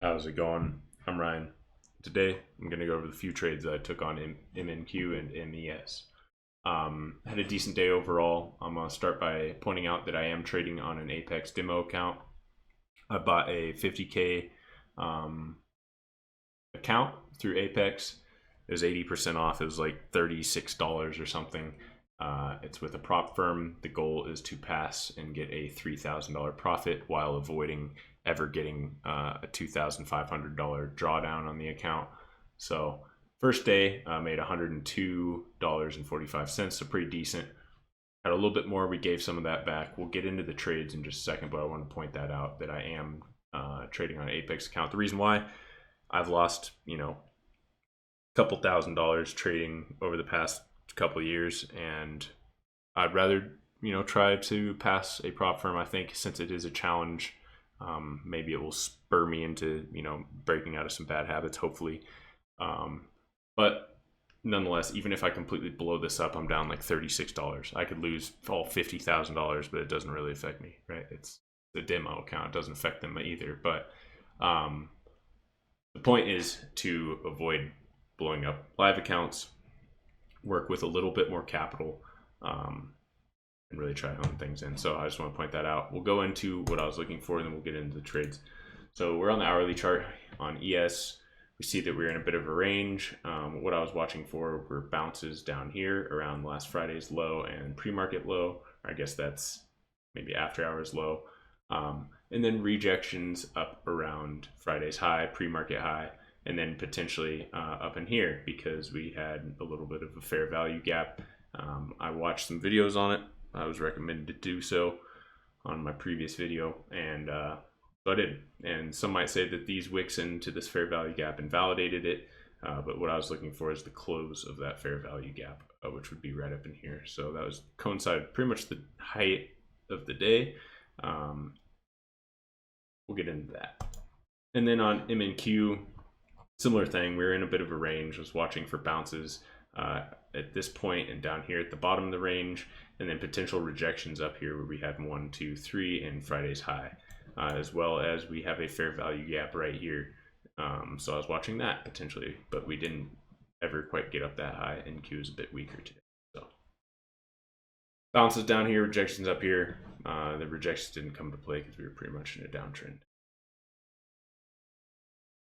How's it going? I'm Ryan. Today, I'm going to go over the few trades that I took on MNQ and MES. Had a decent day overall. I'm going to start by pointing out that I am trading on an Apex demo account. I bought a 50K account through Apex. It was 80% off. It was like $36 or something. It's with a prop firm. The goal is to pass and get a $3,000 profit while avoiding ever getting a $2,500 drawdown on the account. So first day, made $102.45, so pretty decent. Had a little bit more. We gave some of that back. We'll get into the trades in just a second, but I want to point that out that I am trading on an Apex account. The reason why I've lost, a couple $1,000s trading over the past couple of years, and I'd rather try to pass a prop firm. I think since it is a challenge, maybe it will spur me into breaking out of some bad habits, hopefully. But nonetheless, even if I completely blow this up, I'm down like $36. I could lose all $50,000, but it doesn't really affect me, right? It's the demo account. It doesn't affect them either. But the point is to avoid blowing up live accounts, work with a little bit more capital, and really try to hone things in. So I just want to point that out. We'll go into what I was looking for, and then we'll get into the trades. So we're on the hourly chart on ES. We see that we're in a bit of a range. What I was watching for were bounces down here around last Friday's low and pre-market low. Or I guess that's maybe after hours low. And then rejections up around Friday's high, pre-market high, and then potentially up in here because we had a little bit of a fair value gap. I watched some videos on it. I was recommended to do so on my previous video, and so I did. And some might say that these wicks into this fair value gap invalidated it, but what I was looking for is the close of that fair value gap, which would be right up in here. So that was coincided pretty much the height of the day. We'll get into that. And then on MNQ, similar thing. We were in a bit of a range. I was watching for bounces at this point and down here at the bottom of the range, and then potential rejections up here where we had 1, 2, 3 and Friday's high, as well as we have a fair value gap right here. So I was watching that potentially, but we didn't ever quite get up that high, and Q is a bit weaker today. So bounces down here, rejections up here. The rejections didn't come to play because we were pretty much in a downtrend.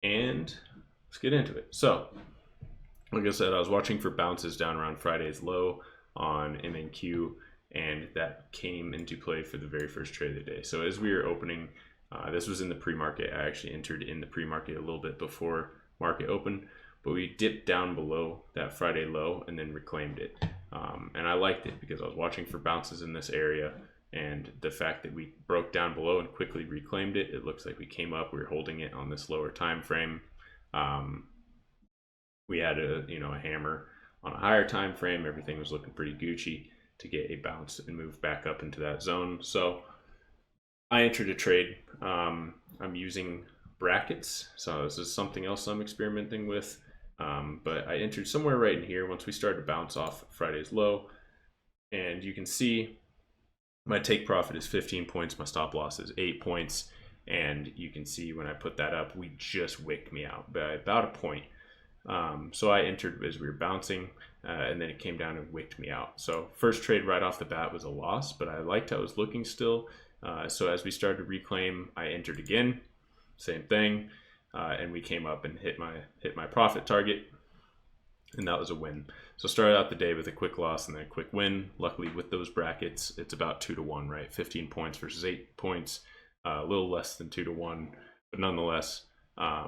And let's get into it. So like I said, I was watching for bounces down around Friday's low on MNQ, and that came into play for the very first trade of the day. So as we were opening, this was in the pre-market. I actually entered in the pre-market a little bit before market open, but we dipped down below that Friday low and then reclaimed it. And I liked it because I was watching for bounces in this area, and the fact that we broke down below and quickly reclaimed it, it looks like we came up, we were holding it on this lower time frame. We had a hammer on a higher time frame. Everything was looking pretty Gucci to get a bounce and move back up into that zone. So I entered a trade. I'm using brackets, so this is something else I'm experimenting with. But I entered somewhere right in here once we started to bounce off Friday's low, and you can see my take profit is 15 points. My stop loss is 8 points, and you can see when I put that up, we just wicked me out by about a point. So I entered as we were bouncing, and then it came down and wicked me out. So first trade right off the bat was a loss, but I liked how I was looking still. So as we started to reclaim, I entered again, same thing, and we came up and hit my profit target, and that was a win. So started out the day with a quick loss and then a quick win. Luckily with those brackets, it's about 2 to 1, right? 15 points versus 8 points, a little less than 2 to 1, but nonetheless, I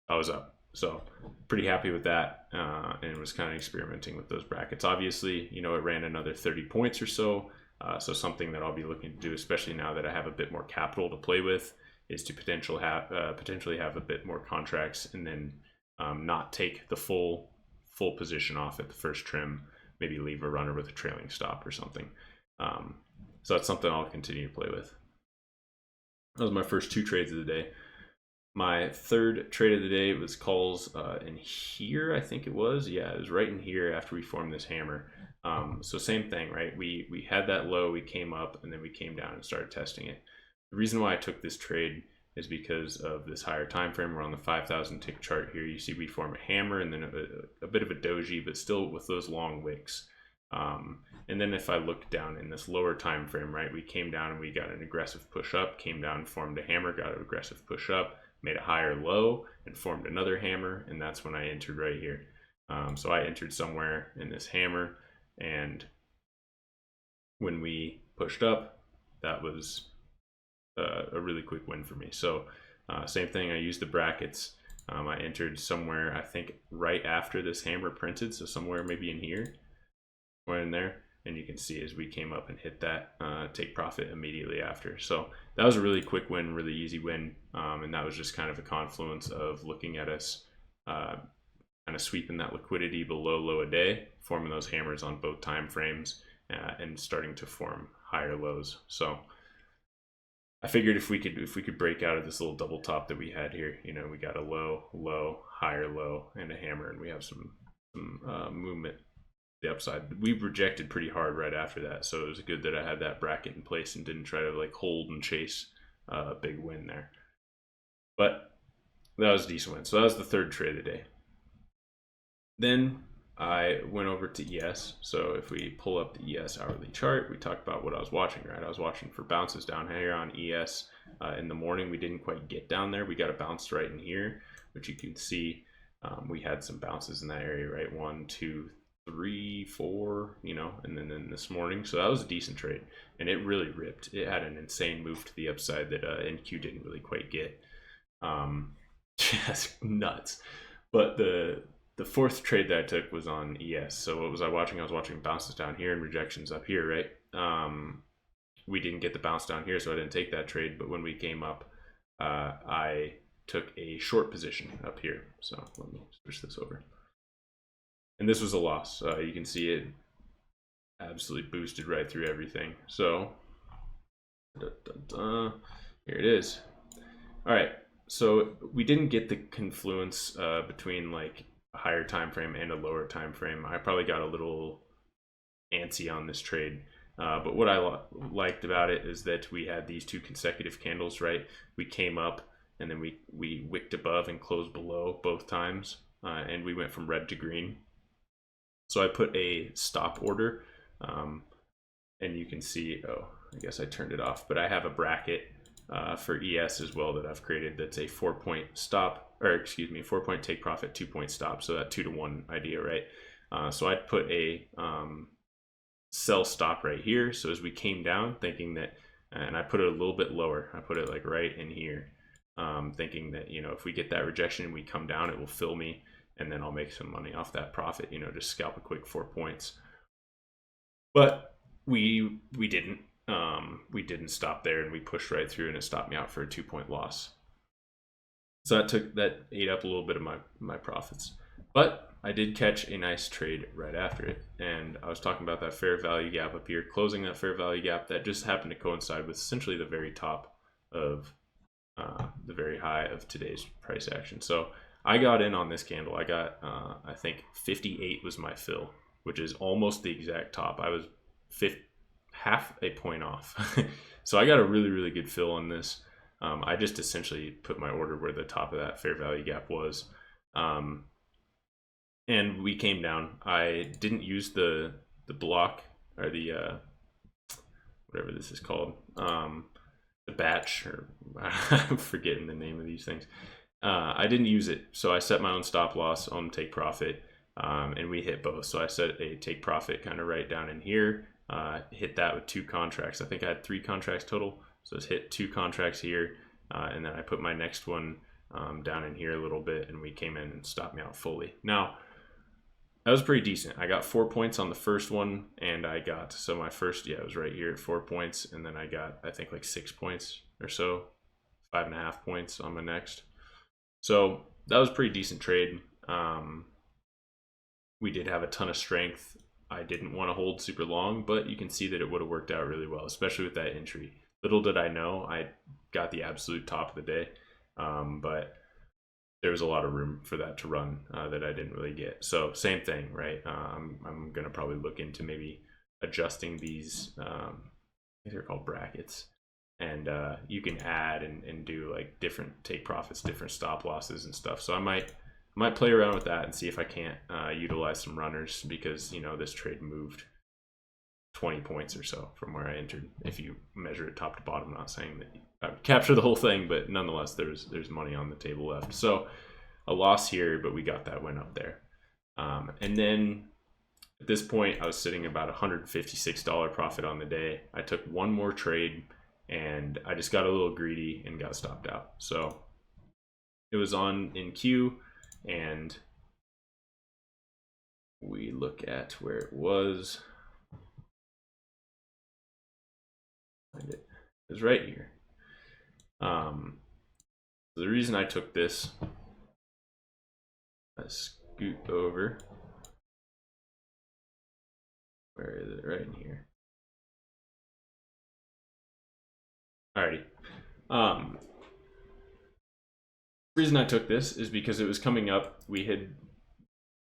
was up. So pretty happy with that, and was kind of experimenting with those brackets. Obviously, it ran another 30 points or so. So something that I'll be looking to do, especially now that I have a bit more capital to play with, is to potentially have a bit more contracts, and then not take the full position off at the first trim. Maybe leave a runner with a trailing stop or something. So that's something I'll continue to play with. That was my first 2 trades of the day. My third trade of the day was calls in here, I think it was. Yeah, it was right in here after we formed this hammer. So same thing, right? We had that low, we came up, and then we came down and started testing it. The reason why I took this trade is because of this higher time frame. We're on the 5,000 tick chart here. You see we form a hammer and then a bit of a doji, but still with those long wicks. And then if I look down in this lower time frame, right, we came down and we got an aggressive push up, came down, formed a hammer, got an aggressive push up, made a higher low and formed another hammer, and that's when I entered right here. So I entered somewhere in this hammer, and when we pushed up, that was a really quick win for me. So same thing, I used the brackets. I entered somewhere, I think right after this hammer printed, so somewhere maybe in here, or in there, and you can see as we came up and hit that take profit immediately after. So that was a really quick win, really easy win, and that was just kind of a confluence of looking at us kind of sweeping that liquidity below low a day, forming those hammers on both time frames, and starting to form higher lows. So I figured if we could break out of this little double top that we had here, you know, we got a low, low, higher low, and a hammer, and we have some movement the upside. We rejected pretty hard right after that, so it was good that I had that bracket in place and didn't try to like hold and chase a big win there. But that was a decent win. So that was the third trade of the day. Then I went over to ES. So if we pull up the ES hourly chart, we talked about what I was watching, right? I was watching for bounces down here on ES. In the morning, we didn't quite get down there. We got a bounce right in here, which you can see we had some bounces in that area, right? 1, 2, 3, 4, you know, and then this morning. So that was a decent trade, and it really ripped. It had an insane move to the upside that NQ didn't really quite get. Just nuts. But the fourth trade that I took was on ES. So what was I watching? I was watching bounces down here and rejections up here, right? We didn't get the bounce down here, so I didn't take that trade. But when we came up, I took a short position up here. So let me switch this over. And this was a loss. You can see it absolutely boosted right through everything. So here it is. All right. So we didn't get the confluence between like a higher time frame and a lower time frame. I probably got a little antsy on this trade. But what I liked about it is that we had these two consecutive candles, right? We came up and then we wicked above and closed below both times. And we went from red to green. So I put a stop order, and you can see, oh, I guess I turned it off, but I have a bracket for ES as well that I've created that's a 4-point stop, or excuse me, 4-point take profit, 2-point stop. So that 2-to-1 idea, right? So I'd put a sell stop right here. So as we came down, thinking that, and I put it a little bit lower, I put it like right in here, thinking that, you know, if we get that rejection and we come down, it will fill me, and then I'll make some money off that profit, you know, just scalp a quick 4 points. But we didn't. We didn't stop there, and we pushed right through, and it stopped me out for a 2-point loss. So that ate up a little bit of my profits. But I did catch a nice trade right after it, and I was talking about that fair value gap up here, closing that fair value gap that just happened to coincide with essentially the very top of the very high of today's price action. So I got in on this candle. I got, I think 58 was my fill, which is almost the exact top. I was half a point off. So I got a really, really good fill on this. I just essentially put my order where the top of that fair value gap was. And we came down. I didn't use the block, or the, whatever this is called, the batch, or I'm forgetting the name of these things. I didn't use it, so I set my own stop loss on take profit, and we hit both. So I set a take profit kind of right down in here, hit that with 2 contracts. I think I had 3 contracts total, so it's hit 2 contracts here, and then I put my next one down in here a little bit, and we came in and stopped me out fully. Now, that was pretty decent. I got 4 points on the first one, and I got, so my first, yeah, it was right here at 4 points, and then I got, I think, like 6 points or so, 5.5 points on my next. So that was a pretty decent trade. We did have a ton of strength. I didn't want to hold super long, but you can see that it would have worked out really well, especially with that entry. Little did I know, I got the absolute top of the day, but there was a lot of room for that to run that I didn't really get. So same thing, right? I'm going to probably look into maybe adjusting these, I think they're called brackets. and you can add and do like different take profits, different stop losses and stuff. So I might play around with that and see if I can't utilize some runners, because you know this trade moved 20 points or so from where I entered. If you measure it top to bottom, I'm not saying that I would capture the whole thing, but nonetheless, there's money on the table left. So a loss here, but we got that win up there. And then at this point, I was sitting about $156 profit on the day. I took one more trade, and I just got a little greedy and got stopped out. So it was on in queue, and we look at where it was. Find it. It was right here. The reason I took this, let's scoot over. Where is it? Right in here. Alrighty. The reason I took this is because it was coming up. We had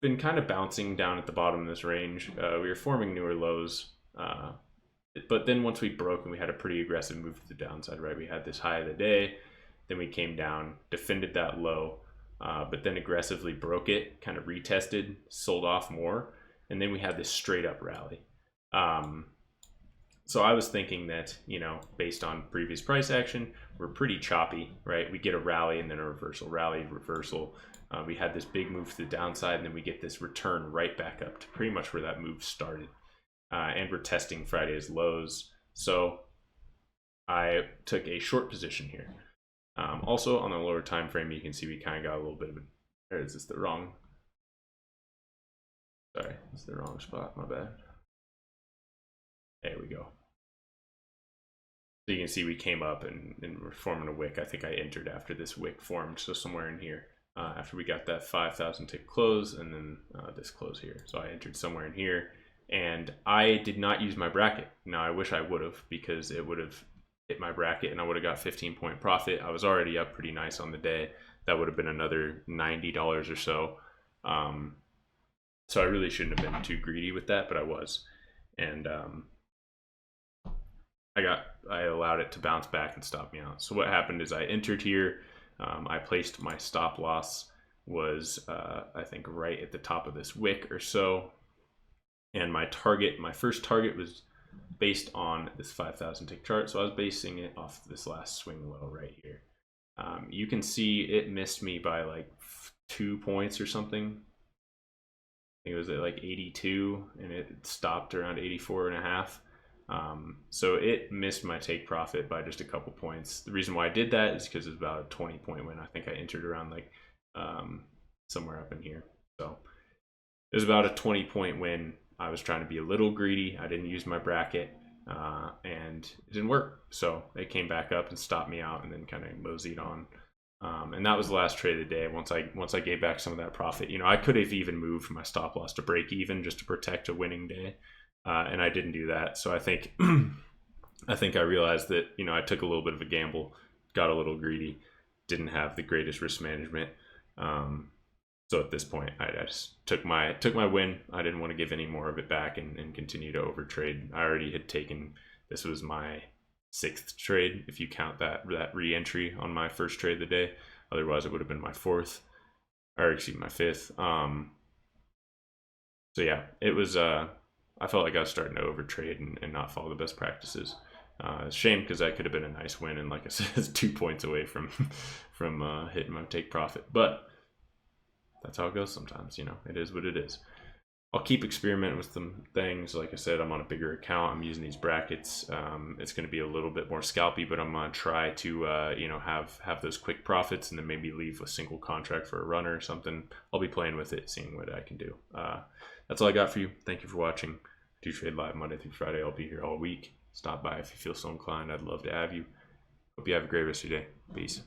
been kind of bouncing down at the bottom of this range. We were forming newer lows. But then once we broke and we had a pretty aggressive move to the downside, right? We had this high of the day, then we came down, defended that low, but then aggressively broke it, kind of retested, sold off more, and then we had this straight up rally. So I was thinking that, you know, based on previous price action, we're pretty choppy, right? We get a rally and then a reversal, rally, reversal. We had this big move to the downside, and then we get this return right back up to pretty much where that move started. And we're testing Friday's lows. So I took a short position here. Also on the lower time frame, you can see we kind of got a little bit of a, or is this the wrong? Sorry, it's the wrong spot, my bad. There we go. So you can see we came up and we're forming a wick. I think I entered after this wick formed, so somewhere in here. After we got that 5,000 tick close, and then this close here. So I entered somewhere in here. And I did not use my bracket. Now I wish I would have, because it would have hit my bracket and I would have got 15-point profit. I was already up pretty nice on the day. That would have been another $90 or so. So I really shouldn't have been too greedy with that, but I was. And I allowed it to bounce back and stop me out. So what happened is I entered here. I placed my stop loss was I think right at the top of this wick or so. And my first target was based on this 5,000 tick chart. So I was basing it off this last swing low right here. You can see it missed me by like 2 points or something. I think it was at like 82 and it stopped around 84 and a half. So it missed my take profit by just a couple points. The reason why I did that is because it's about a 20-point win. I think I entered around like somewhere up in here. So it was about a 20-point win. I was trying to be a little greedy. I didn't use my bracket, and it didn't work. So it came back up and stopped me out, and then kind of moseyed on. And that was the last trade of the day. Once I gave back some of that profit, you know, I could have even moved my stop loss to break even just to protect a winning day, and I didn't do that. So I think I realized that, you know, I took a little bit of a gamble, got a little greedy, didn't have the greatest risk management. So at this point, I just took my win. I didn't want to give any more of it back and continue to overtrade. I already had taken, this was my 6th trade, if you count that re-entry on my first trade of the day. Otherwise, it would have been my 4th, or excuse me, my 5th. So yeah, it was, I felt like I was starting to overtrade and not follow the best practices. It's a shame, because that could have been a nice win, and like I said, it's 2 points away from hitting my take profit. But that's how it goes sometimes, you know. It is what it is. I'll keep experimenting with some things. Like I said, I'm on a bigger account. I'm using these brackets. It's going to be a little bit more scalpy, but I'm going to try to, you know, have those quick profits, and then maybe leave a single contract for a runner or something. I'll be playing with it, seeing what I can do. That's all I got for you. Thank you for watching. I do trade live Monday through Friday. I'll be here all week. Stop by if you feel so inclined. I'd love to have you. Hope you have a great rest of your day. Peace.